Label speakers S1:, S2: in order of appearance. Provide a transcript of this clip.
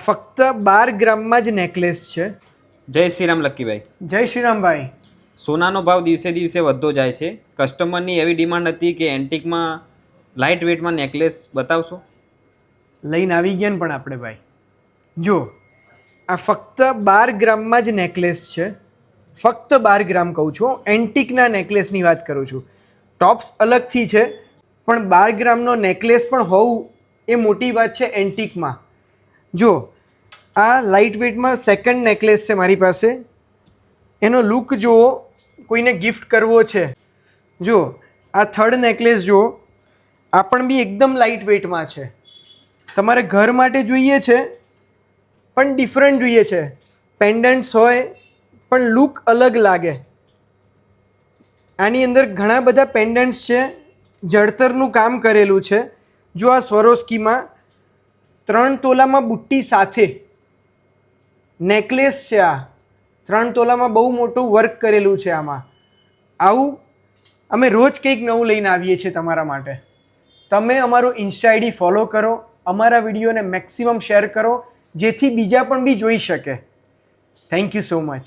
S1: ફક્ત 12 ગ્રામમાં જ નેકલેસ છે.
S2: જય શ્રીરામ લક્કીભાઈ.
S1: જય શ્રીરામભાઈ.
S2: સોનાનો ભાવ દિવસે દિવસે વધતો જાય છે. કસ્ટમરની એવી ડિમાન્ડ હતી કે એન્ટિકમાં લાઇટ વેટમાં નેકલેસ બતાવશો.
S1: લઈને આવી ગયા ને પણ આપણે ભાઈ. જો આ ફક્ત 12 ગ્રામમાં જ નેકલેસ છે. ફક્ત 12 ગ્રામ કહું છું, એન્ટિકના નેકલેસની વાત કરું છું. ટોપ્સ અલગથી છે પણ 12 ગ્રામનો નેકલેસ પણ હોવું એ મોટી વાત છે એન્ટિકમાં. જો આ લાઇટ વેટમાં સેકન્ડ નેકલેસ છે મારી પાસે. એનો લુક જુઓ, કોઈને ગિફ્ટ કરવો છે. જો આ થર્ડ નેકલેસ જુઓ, આ પણ બી એકદમ લાઇટ વેટમાં છે. તમારે ઘર માટે જોઈએ છે પણ ડિફરન્ટ જોઈએ છે. પેન્ડન્ટ્સ હોય પણ લુક અલગ લાગે. આની અંદર ઘણા બધા પેન્ડન્ટ્સ છે, જળતરનું કામ કરેલું છે. જો આ સ્વરોસ્કીમાં 3 તોલામાં બુટ્ટી સાથે નેકલેસ છે. આ 3 તોલામાં બહુ મોટું વર્ક કરેલું છે આમાં. આવું અમે રોજ કંઈક નવું લઈને આવીએ છીએ તમારા માટે. તમે અમારું ઇન્સ્ટા આઈડી ફોલો કરો, અમારા વિડીયોને મેક્સિમમ શેર કરો જેથી બીજા પણ બી જોઈ શકે. Thank you so much.